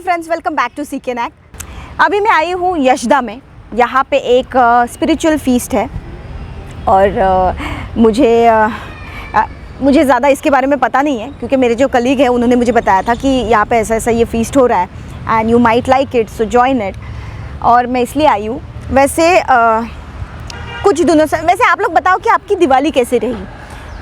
Friends, welcome back to Cknack। अभी मैं आई हूँ यशदा में। यहाँ पे एक स्पिरिचुअल फीस्ट है और मुझे ज़्यादा इसके बारे में पता नहीं है क्योंकि मेरे जो कलीग है उन्होंने मुझे बताया था कि यहाँ पे ऐसा ऐसा ये फीस्ट हो रहा है and you might like it, so join it. और मैं इसलिए आई हूँ। वैसे कुछ दिनों से, वैसे आप लोग बताओ कि आपकी दिवाली कैसे रही?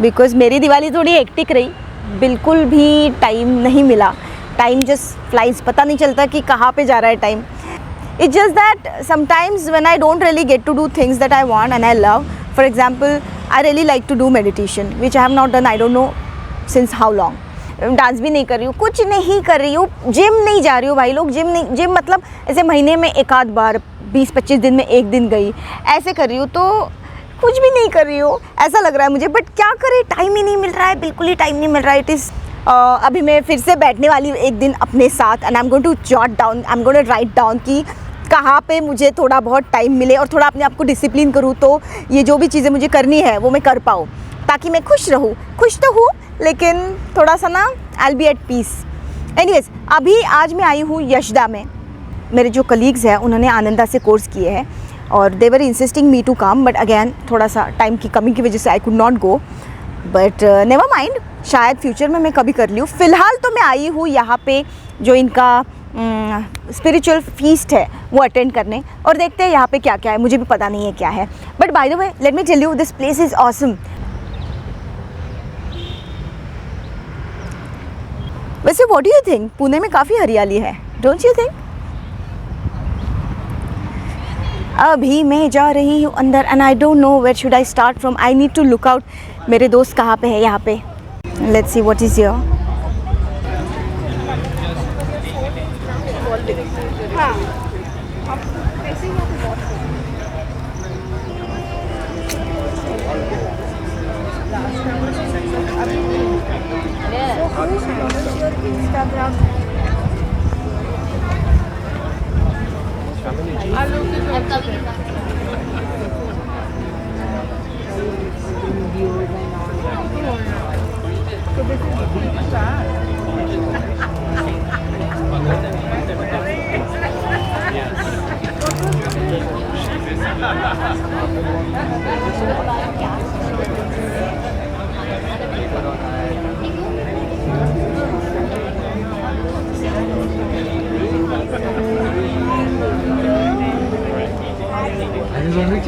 बिकॉज़ मेरी दिवाली थोड़ी हेक्टिक रही, बिल्कुल भी टाइम नहीं मिला। टाइम जस्ट फ्लाइज, पता नहीं चलता कि कहाँ पे जा रहा है time. It's just that sometimes when I don't really get to do things that I want and I love, for example, I really like to do meditation, which I have not done, I don't know since how long. Dance भी नहीं कर रही हूँ, कुछ नहीं कर रही हूँ, जिम नहीं जा रही हूँ भाई लोग। जिम मतलब ऐसे महीने में एक आध बार, 20-25 दिन में एक दिन गई, ऐसे कर रही हूँ। तो कुछ भी नहीं कर रही हूँ ऐसा लग रहा है मुझे। बट क्या करें, टाइम ही नहीं मिल रहा है, बिल्कुल ही टाइम नहीं मिल रहा है। इट इज़ अभी मैं फिर से बैठने वाली हूँ एक दिन अपने साथ and I am going to jot down, I am going to write down कि कहाँ पे मुझे थोड़ा बहुत टाइम मिले और थोड़ा अपने आप को डिसिप्लिन करूँ, तो ये जो भी चीज़ें मुझे करनी है वो मैं कर पाऊँ, ताकि मैं खुश रहूँ। खुश तो हूँ लेकिन थोड़ा सा ना I will be at peace. Anyways, अभी आज मैं आई हूँ यशदा में। मेरे जो कलीग्स हैं उन्होंने आनंदा से कोर्स किए हैं और they were insisting me to come, but again थोड़ा सा टाइम की कमी की वजह से I could not go. But never mind, शायद फ्यूचर में मैं कभी कर लूँ। फ़िलहाल तो मैं आई हूँ यहाँ पे जो इनका स्पिरिचुअल फीस्ट है वो अटेंड करने, और देखते हैं यहाँ पे क्या क्या है। मुझे भी पता नहीं है क्या है, but by the way let me tell you, this place is awesome. वैसे what do you think, Pune में काफ़ी हरियाली है, डोंट यू थिंक? अभी मैं जा रही हूँ अंदर and I don't know where should I start from. I need to look out मेरे दोस्त कहाँ पे है यहाँ पे। Let's see what is your.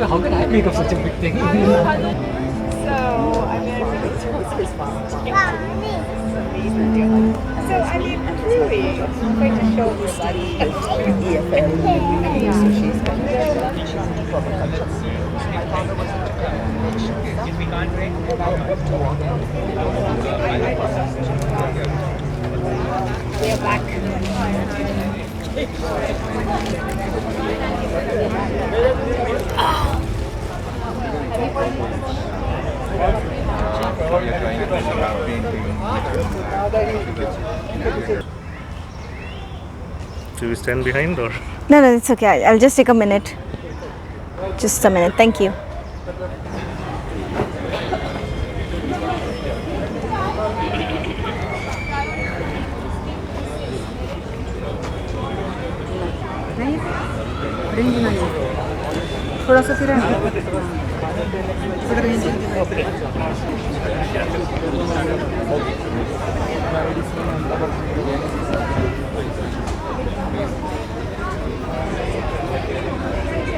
How can I make up such a big thing? So, I mean, I really chose his mom. So, I mean, really, I'm going to show everybody EFL. So she's been there. She's from a country. My father was in Japan. We can't wait. And I went to walk out. We are back. Do we stand behind or? No, it's okay. I'll just take a minute. Just a minute. Thank you. थोड़ा सा फिर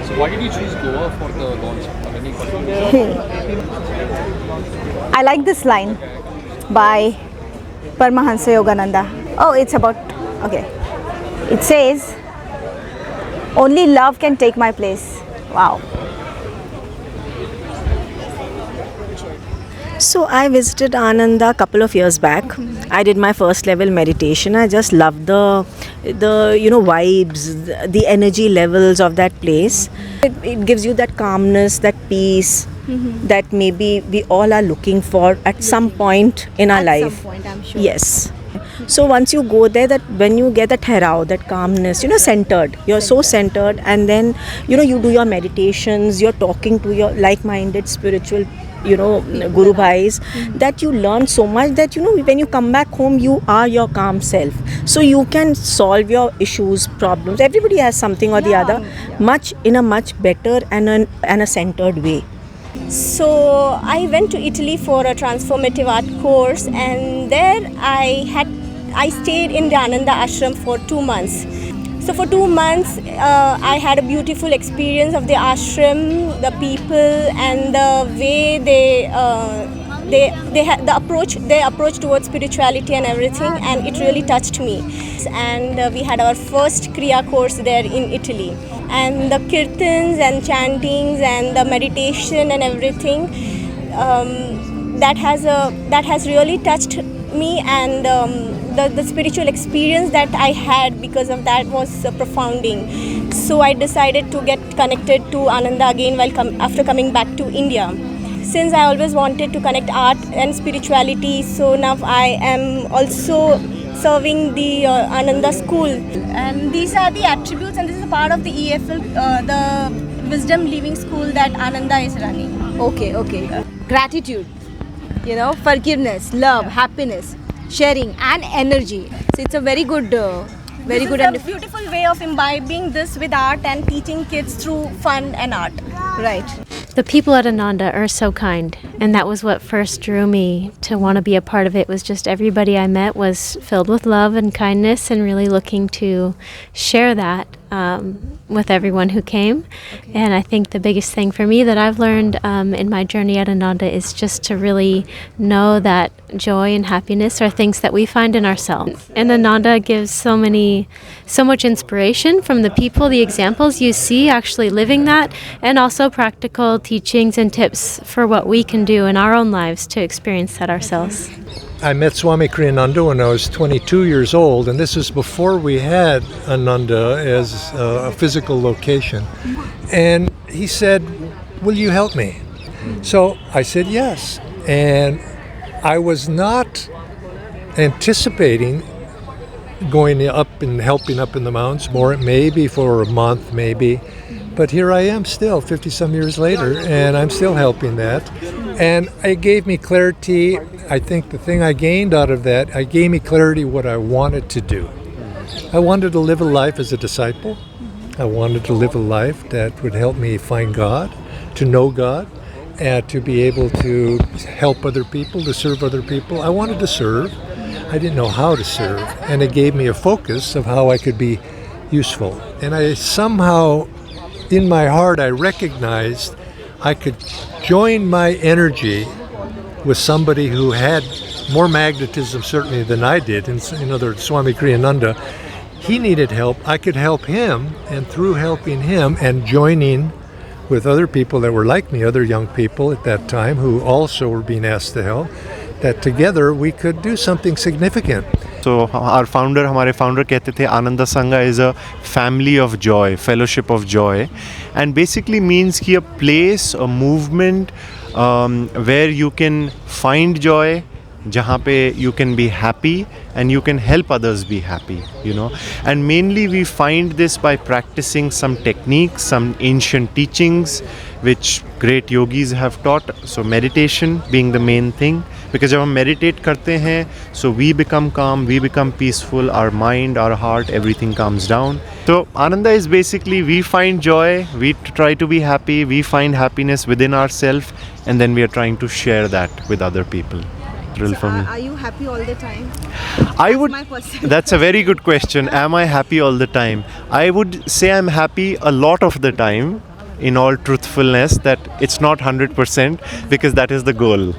So why did you choose Goa for the launch of any country? I like this line by Paramahansa Yogananda. Oh, it's about, okay. It says, only love can take my place. Wow. So I visited Ananda a couple of years back. I did my first level meditation. I just loved the vibes, the energy levels of that place. It gives you that calmness, that peace that maybe we all are looking for at some point in our life. At some point, I'm sure. Yes. So once you go there, that when you get that therao, that calmness, centered, you're so centered, and then you do your meditations, you're talking to your like-minded spiritual guru bhais, that you learn so much that when you come back home, you are your calm self, so you can solve your issues, problems. Everybody has something or the other, in a much better and a centered way. So I went to Italy for a transformative art course, and there I stayed in the Ananda ashram for 2 months. So for 2 months, I had a beautiful experience of the ashram, the people, and the way their approach towards spirituality and everything, and it really touched me. And we had our first Kriya course there in Italy, and the kirtans and chantings and the meditation and everything, that has really touched me, and the spiritual experience that I had because of that was profounding. So I decided to get connected to Ananda again after coming back to India. Since I always wanted to connect art and spirituality, so now I am also serving the Ananda school. And these are the attributes, and this is a part of the EFL, the Wisdom Living School that Ananda is running. Okay. Gratitude, forgiveness, love, happiness, sharing, and energy. So it's a very good and beautiful way of imbibing this with art and teaching kids through fun and art. Right. The people at Ananda are so kind, and that was what first drew me to want to be a part of it. Was just everybody I met was filled with love and kindness, and really looking to share that with everyone who came. And I think the biggest thing for me that I've learned in my journey at Ananda is just to really know that joy and happiness are things that we find in ourselves. And Ananda gives so much inspiration from the people, the examples you see actually living that, and also practical teachings and tips for what we can do in our own lives to experience that ourselves. I met Swami Kriyananda when I was 22 years old, and this was before we had Ananda as a physical location. And he said, "Will you help me?" So I said yes. And I was not anticipating going up and helping up in the mountains, more maybe for a month, maybe. But here I am still, 50-some years later, and I'm still helping that. And it gave me clarity. I think the thing I gained out of that, it gave me clarity what I wanted to do. I wanted to live a life as a disciple. I wanted to live a life that would help me find God, to know God, and to be able to help other people, to serve other people. I wanted to serve. I didn't know how to serve. And it gave me a focus of how I could be useful. And I somehow, in my heart, I recognized I could join my energy with somebody who had more magnetism certainly than I did. In other words, Swami Kriyananda, he needed help. I could help him, and through helping him and joining with other people that were like me, other young people at that time who also were being asked to help, that together we could do something significant. So our founder, हमारे founder कहते थे Ananda Sangha is a family of joy, fellowship of joy, and basically means कि a place, a movement where you can find joy, जहाँ पे you can be happy and you can help others be happy, And mainly we find this by practicing some techniques, some ancient teachings which great yogis have taught. So meditation being the main thing, because जब हम meditate करते हैं, so we become calm, we become peaceful, our mind, our heart, everything calms down. So Ananda is basically we find joy, we try to be happy, we find happiness within ourselves, and then we are trying to share that with other people. For me. Are you happy all the time? That's a very good question. Am I happy all the time? I would say I'm happy a lot of the time, in all truthfulness, that it's not 100%, because that is the goal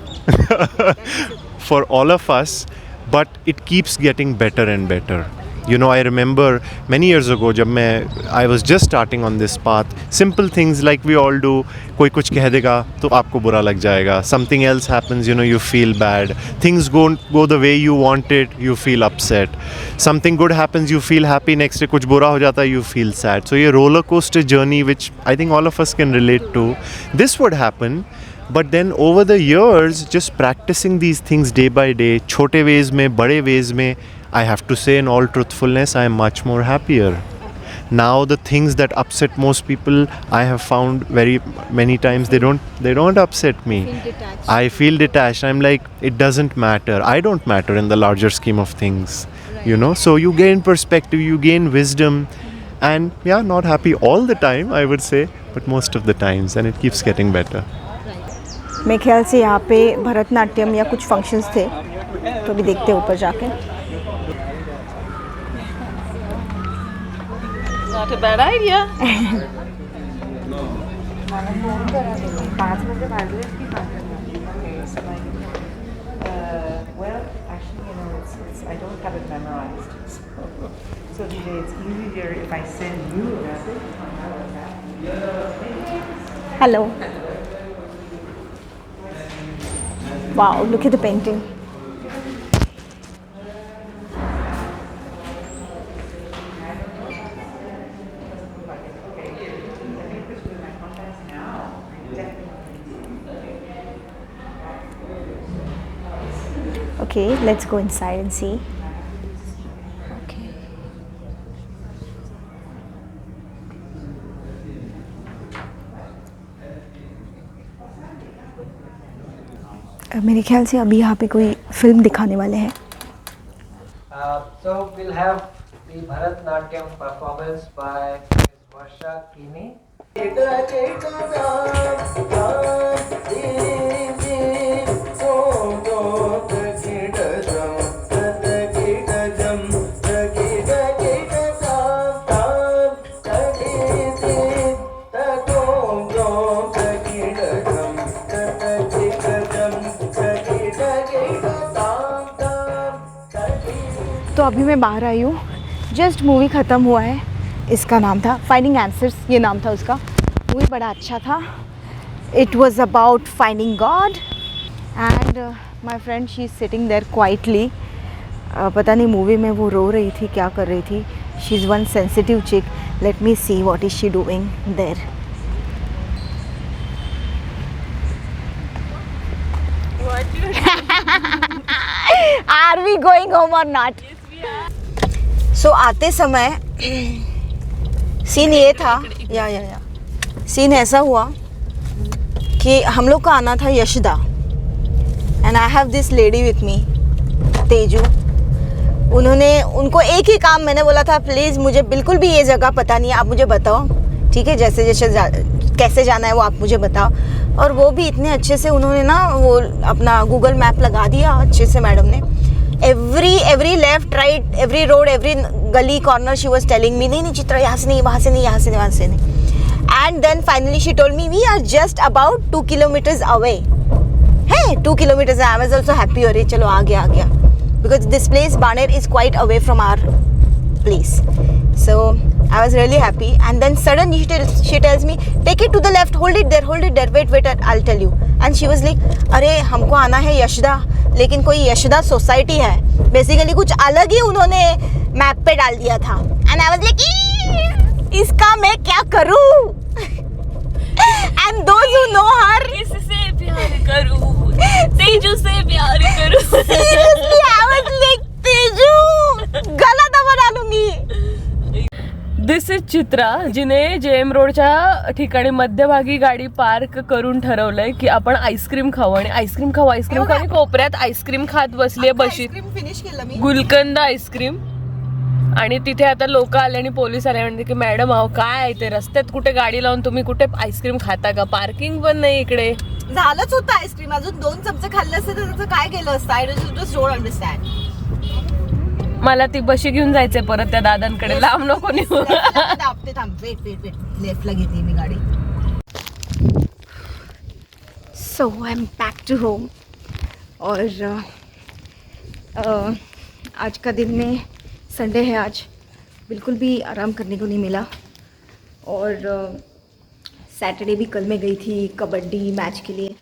for all of us, but it keeps getting better and better. I remember many years ago, I was just starting on this path, simple things like we all do, कोई कुछ कह देगा तो आपको बुरा लग जाएगा, something else happens, you feel bad, things go the way you want it, you feel upset, something good happens, you feel happy, next day कुछ बुरा हो जाता है, you feel sad. So ये roller coaster journey, which I think all of us can relate to, this would happen. But then over the years, just practicing these things day by day, छोटे ways में, बड़े ways में, I have to say in all truthfulness, I am much more happier. Now the things that upset most people, I have found very many times they don't upset me. I feel detached. I'm like, it doesn't matter. I don't matter in the larger scheme of things. You know, so you gain perspective, you gain wisdom, and yeah, not happy all the time, I would say, but most of the times, and it keeps getting better. मेरे ख्याल से यहाँ पे भरतनाट्यम या कुछ functions थे, तो अभी देखते हैं ऊपर जाके. Not a bad idea. Well, actually, I don't have it memorized. So DJ, it's easier if I send you a message on WhatsApp. Hello. Wow, look at the painting. Okay, let's go inside and see. Okay. मेरे ख्याल से अभी यहाँ पे कोई film दिखाने वाले हैं. So we'll have the Bharatnatyam performance by Ms. Cknack. तो अभी मैं बाहर आई हूँ. जस्ट मूवी ख़त्म हुआ है. इसका नाम था फाइंडिंग आंसर्स, ये नाम था उसका. मूवी बड़ा अच्छा था. It was about finding God and my friend she is sitting there quietly. पता नहीं मूवी में वो रो रही थी, क्या कर रही थी. She is one sensitive chick. Let me see what is she doing there. Are we going home or not? So आते समय सीन ये था, या सीन ऐसा हुआ कि हम लोग का आना था Yashada and I have this lady with me, Teju. उनको एक ही काम मैंने बोला था, प्लीज़ मुझे बिल्कुल भी ये जगह पता नहीं है, आप मुझे बताओ, ठीक है, जैसे कैसे जाना है वो आप मुझे बताओ. और वो भी इतने अच्छे से उन्होंने ना वो अपना गूगल मैप लगा दिया अच्छे से मैडम ने. Every left right, every road, every gali corner she was telling me, नहीं चित्रा यहाँ से नहीं, वहाँ से नहीं, यहाँ से नहीं, वहाँ से नहीं. And then finally she told me we are just about 2 kilometres away. है 2 kilometres. I was also happy. अरे चलो आ गया because this place Baner is quite away from our place. So I was really happy, and then suddenly she tells me, take it to the left, hold it there, wait, I'll tell you. And she was like, अरे हमको आना है यशदा, लेकिन कोई Yashada society है. Basically कुछ अलग ही उन्होंने मैप पे डाल दिया था. And I was like, इसका मैं क्या करूँ? And those who know her, इससे प्यार करूँ, तेजू से प्यार करूँ. Seriously, I was like, Tezu गला दबा डालूंगी. दिस इज चित्रा, जिने जेएम रोडच्या ठिकाणी मध्यभागी गाडी पार्क करून ठरवलंय की आपण आईस्क्रीम खाऊ आणि आईस्क्रीम खाऊ आणि कोपऱ्यात आईस्क्रीम खात बसलीये बशीत, गुलकंद आईस्क्रीम. आणि तिथे आता लोक आले आणि पोलीस आले म्हणजे की मॅडम अहो काय आहे ते, रस्त्यात कुठे गाडी लावून तुम्ही कुठे आईस्क्रीम खाता का, पार्किंग पण नाही इकडे. झालंच होतं आईस्क्रीम, अजून 2 चमचे खाल्ले असते तर त्याचं काय केलं असतं. I just don't understand. मला ती बशी घेऊन जायचंय परत त्या दादांकडे, लांब नको नेऊ. वेट लेफ्टला घेतली मी गाडी. So I am back to home. और आज का दिन में संडे है, आज बिल्कुल भी आराम करने को नहीं मिला. और सैटरडे भी कल मैं गई थी कबड्डी मैच के लिए.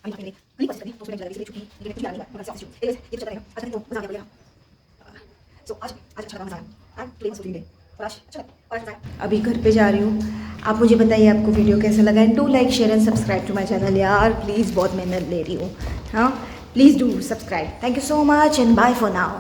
अभी घर पे जा रही हूँ. आप मुझे बताइए आपको वीडियो कैसा लगा. And do like share and subscribe to my channel यार, प्लीज़. बहुत मेहनत ले रही हूँ. हाँ, please do subscribe. Thank you so much and bye for now.